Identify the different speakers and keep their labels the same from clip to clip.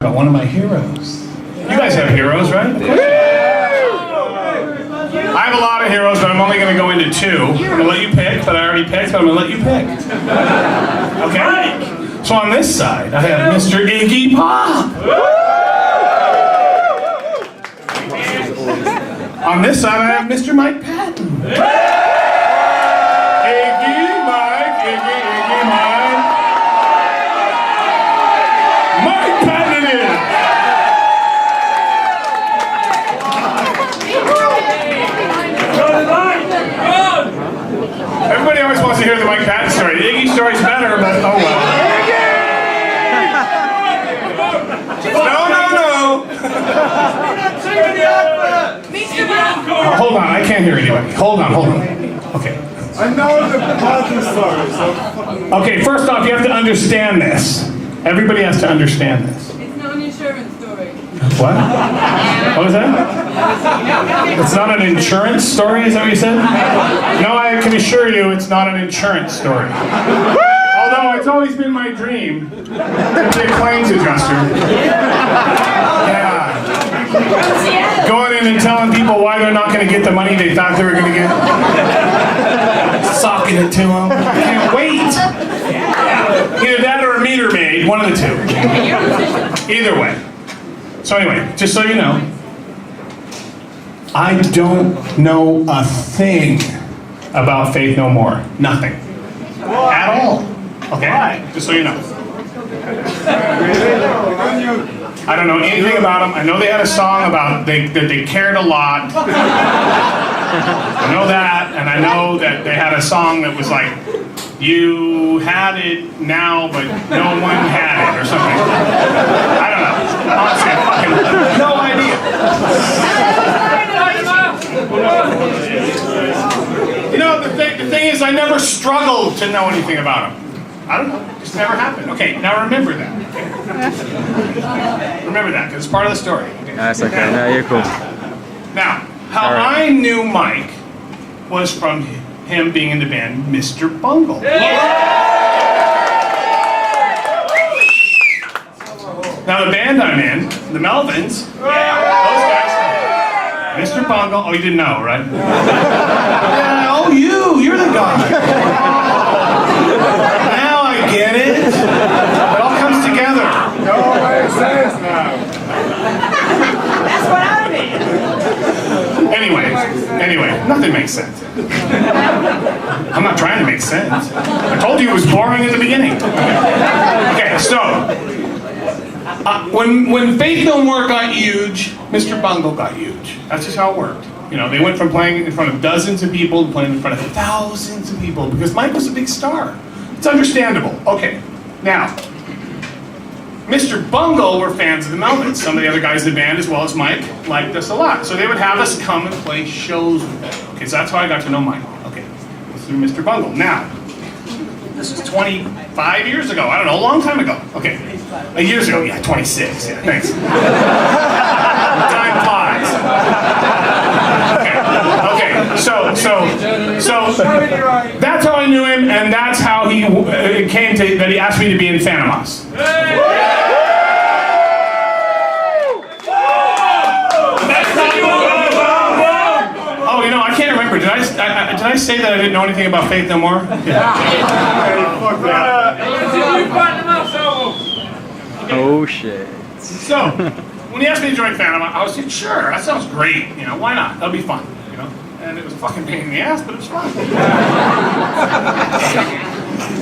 Speaker 1: About one of my heroes. You guys have heroes, right? I have a lot of heroes, but I'm only going to go into two. I'm going to let you pick, but I already picked, but I'm going to let you pick. Okay? So on this side, I have Mr. Iggy Pop. On this side, I have Mr. Mike Patton. Iggy, Mike, Iggy, Mike. Mike Patton it is. Everybody always wants to hear the Mike Patton story. The Iggy story's better, but oh well. No. Oh, hold on, I can't hear anybody. Hold on. Okay.
Speaker 2: I know the Patton story, so...
Speaker 1: Okay, first off, you have to understand this. Everybody has to understand this.
Speaker 3: It's not an insurance story.
Speaker 1: What? What was that? It's not an insurance story, is that what you said? No, I can assure you it's not an insurance story. Although it's always been my dream to be a claims adjuster. Yeah. Going in and telling people why they're not going to get the money they thought they were going to get. Socking it to them. I can't wait. Either that or a meter maid, one of the two. Either way. So anyway, just so you know, I don't know a thing about Faith No More. Nothing. At all. Okay? Just so you know. I don't know anything about them. I know they had a song about that they cared a lot. I know that, and I know that they had a song that was like, you had it now, but no one had it, or something. I don't know. Honestly, I fucking no idea. You know, the thing is, I never struggled to know anything about them. I don't know. It just never happened. Okay, now remember that. Okay? Remember that, because it's part of the story. Okay?
Speaker 4: That's okay. No, you're cool.
Speaker 1: Now, how I knew Mike was from him being in the band Mr. Bungle. Now the band I'm in, the Melvins, those guys, Mr. Bungle, oh you didn't know, right? Yeah, oh you're the guy. Now I get it. It all comes together.
Speaker 2: No, makes sense now.
Speaker 3: That's what I mean.
Speaker 1: Anyway, nothing makes sense. I'm not trying to make sense. I told you it was boring at the beginning. Okay, so when Faith No More got huge, Mr. Bungle got huge. That's just how it worked. You know, they went from playing in front of dozens of people to playing in front of thousands of people because Mike was a big star. It's understandable. Okay, now, Mr. Bungle were fans of the Melvins. Some of the other guys in the band, as well as Mike, liked us a lot. So they would have us come and play shows with them. Okay, so that's how I got to know Mike. Okay, through Mr. Bungle. Now, this is 25 years ago. I don't know, a long time ago. Okay, years ago, yeah, 26. Yeah, thanks. Time flies. Okay, so that's how I knew him, and that's how it came to that he asked me to be in Phantomas. Oh, you know, I can't remember. Did I say that I didn't know anything about Faith No More? Yeah. Fuck that.
Speaker 4: Oh shit.
Speaker 1: So, when he asked me to join Phantom, I was like, sure, that sounds great. You know, why not? That'll be fun. You know, and it was a fucking pain in the ass, but it was fun.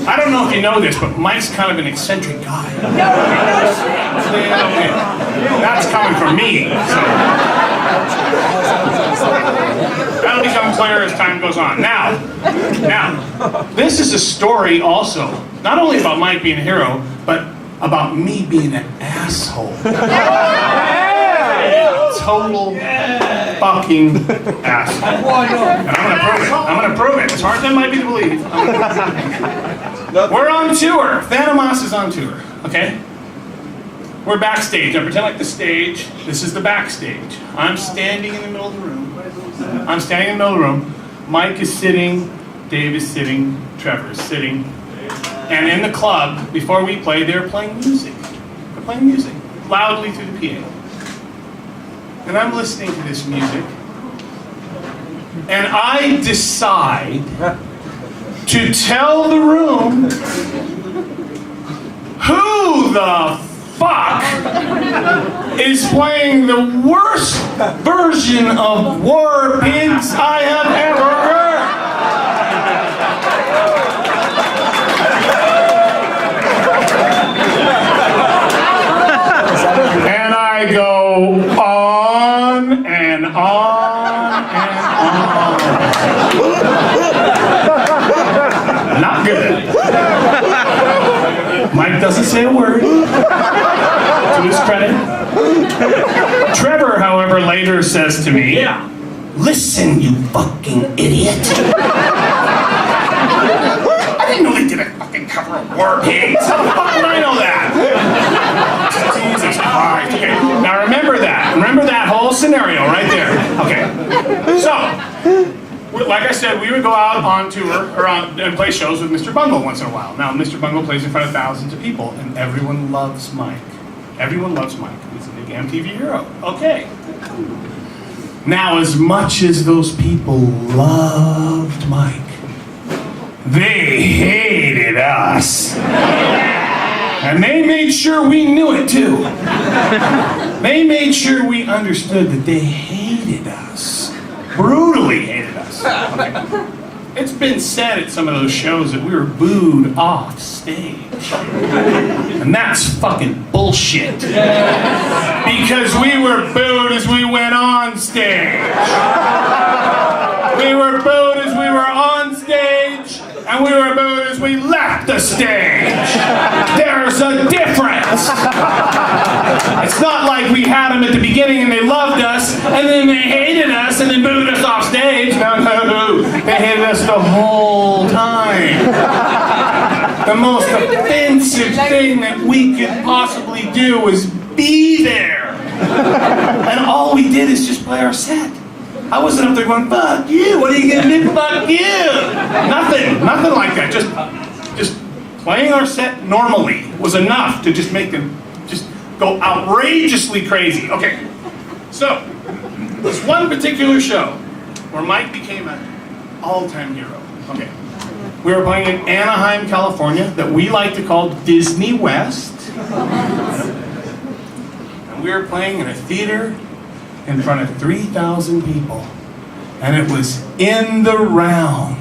Speaker 1: I don't know if you know this, but Mike's kind of an eccentric guy. That's coming from me. So. That'll become clearer as time goes on. Now, this is a story also, not only about Mike being a hero, but about me being an asshole. Total fucking asshole. And I'm gonna prove it. As hard as it might be to believe. We're on tour. Phantomas is on tour, okay? We're backstage. I pretend like the stage. This is the backstage. I'm standing in the middle of the room. Mike is sitting, Dave is sitting, Trevor is sitting. And in the club, before we play, they're playing music. loudly through the PA. And I'm listening to this music. And I decide to tell the room who the fuck is playing the worst version of War Pigs I have ever heard. And I go on and on and on. Not good. Mike doesn't say a word. To his credit. Trevor, however, later says to me, "Listen, you fucking idiot. I didn't know they did a fucking cover of War Pigs. How the fuck would I know that?" Jesus Christ. Okay, now remember that. Remember that whole scenario right there. Okay. So, like I said, we would go out on tour or and play shows with Mr. Bungle once in a while. Now, Mr. Bungle plays in front of thousands of people, and everyone loves Mike. Everyone loves Mike. He's a big MTV hero. Okay. Now, as much as those people loved Mike, they hated us. And they made sure we knew it too. They made sure we understood that they hated us. Brutally hated us. Okay. It's been said at some of those shows that we were booed off stage. And that's fucking bullshit. Because we were booed as we went on stage. We were booed as we were on stage, and we were booed as we left the stage. There's a difference. It's not like we had them at the beginning and they loved us, and then they hated us and then booed us off stage. No. They hated us the whole time. The most offensive thing that we could possibly do was be there. And all we did is just play our set. I wasn't up there going, "Fuck you, what are you gonna do? Fuck you." Nothing like that. Just playing our set normally was enough to just make them just go outrageously crazy. Okay, so this one particular show where Mike became an all-time hero. Okay, we were playing in Anaheim, California, that we like to call Disney West. And we were playing in a theater in front of 3,000 people. And it was in the round.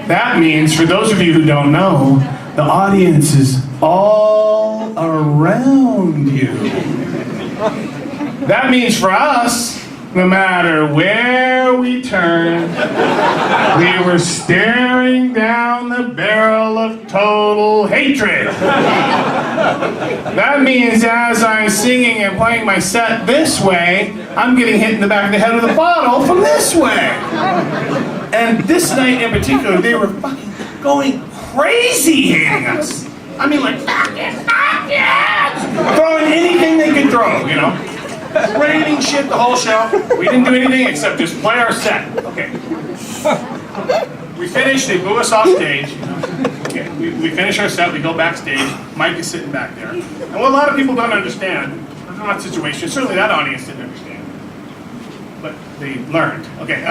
Speaker 1: That means, for those of you who don't know, the audience is all around you. That means for us, no matter where we turned, we were staring down the barrel of total hatred. That means as I'm singing and playing my set this way, I'm getting hit in the back of the head with a bottle from this way. And this night in particular, they were fucking going crazy hating us. I mean, like, fuck it, throwing anything they could throw, you know? Raining shit the whole show. We didn't do anything except just play our set. Okay. We finish, they boo us off stage. Okay. We finish our set, we go backstage. Mike is sitting back there. And what a lot of people don't understand, not situation, certainly that audience didn't understand. But they learned. Okay,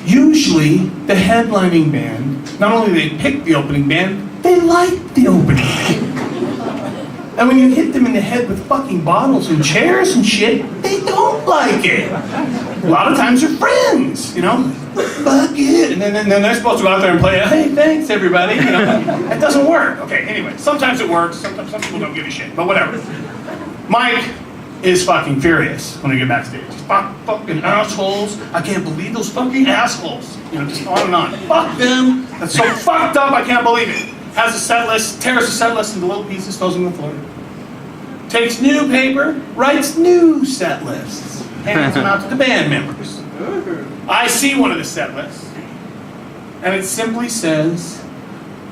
Speaker 1: usually the headlining band, not only they pick the opening band, they like the opening band. And when you hit them in the head with fucking bottles and chairs and shit, they don't like it. A lot of times they're friends, you know? Fuck it. And then they're supposed to go out there and play, "Hey, thanks everybody," you know? It doesn't work. Okay, anyway, sometimes it works, sometimes some people don't give a shit, but whatever. Mike is fucking furious when we get backstage. Fucking assholes. I can't believe those fucking assholes. You know, just on and on. Fuck them. That's so fucked up, I can't believe it. Has a set list, tears the set list into little pieces, throws them on the floor. Takes new paper, writes new set lists, hands them out to the band members. I see one of the set lists, and it simply says,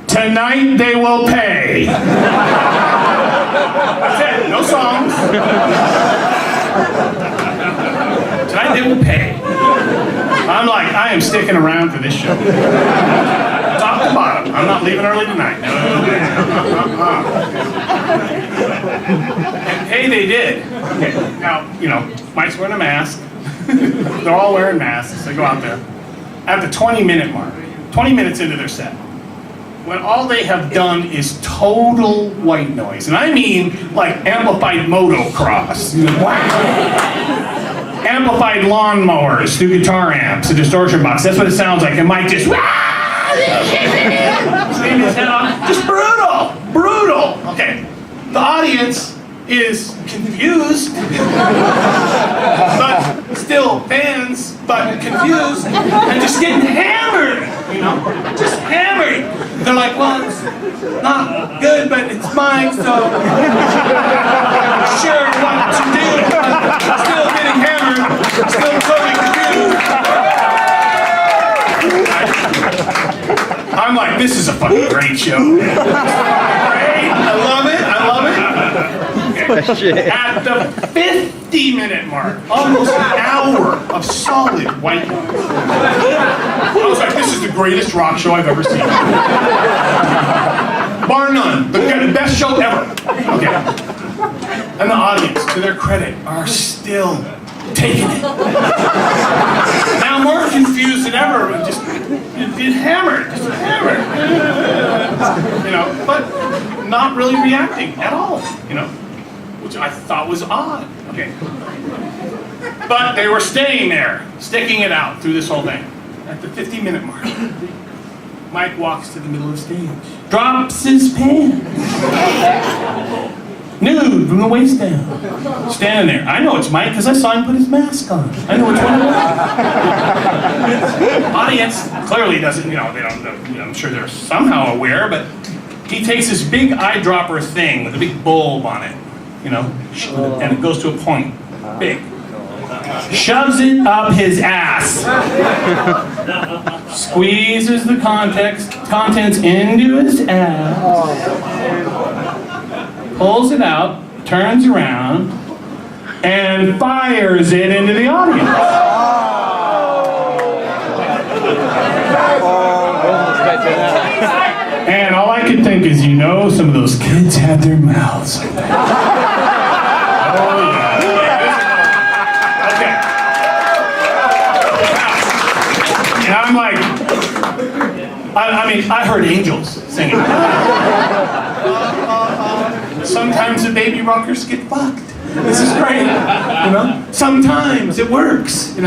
Speaker 1: "Tonight they will pay." That's it, no songs. Tonight they will pay. I'm like, I am sticking around for this show. Top to bottom. I'm not leaving early tonight. Hey, they did. Okay. Now, Mike's wearing a mask. They're all wearing masks. They go out there. At the 20-minute mark, 20 minutes into their set, when all they have done is total white noise, and I mean like amplified motocross, amplified lawnmowers through guitar amps, a distortion box. That's what it sounds like. And Mike just screaming his head off. Just brutal. Okay, the audience is confused, but still fans, but confused, and just getting hammered, just hammered. They're like, well, it's not good, but it's mine, so not sure what to do, but still getting hammered, still totally confused. I'm like, this is a fucking great show. Great, I love it.
Speaker 4: Shit.
Speaker 1: At the 50-minute mark, almost an hour of solid white noise, I was like, this is the greatest rock show I've ever seen. Bar none. The best show ever. Okay. And the audience, to their credit, are still taking it. Now more confused than ever, just hammered. But not really reacting at all, which I thought was odd. Okay. But they were staying there, sticking it out through this whole thing. At the 50-minute mark, Mike walks to the middle of the stage, drops his pants, nude from the waist down, standing there. I know it's Mike because I saw him put his mask on. I know which one it was. Audience clearly doesn't, they don't, I'm sure they're somehow aware, but he takes this big eyedropper thing with a big bulb on it. And it goes to a point, big. Shoves it up his ass. Squeezes the contents into his ass. Pulls it out, turns around, and fires it into the audience. And all I could think is, some of those kids had their mouths open. And I'm like, I heard angels singing. Sometimes the baby rockers get fucked. This is great, Sometimes it works, And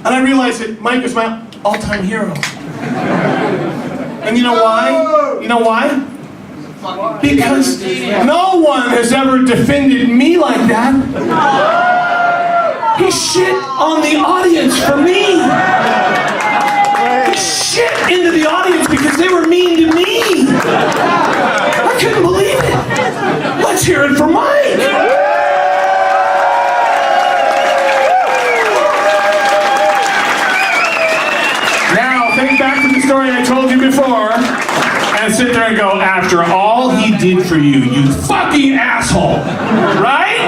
Speaker 1: I realized that Mike was my all-time hero. And you know why? Because no one has ever defended me like that. He shit on the audience for me. He shit into the audience because they were mean to me. I couldn't believe it. Let's hear it for Mike. Now, think back to the story I told you before and sit there and go, after all he did for you, you fucking asshole. Right?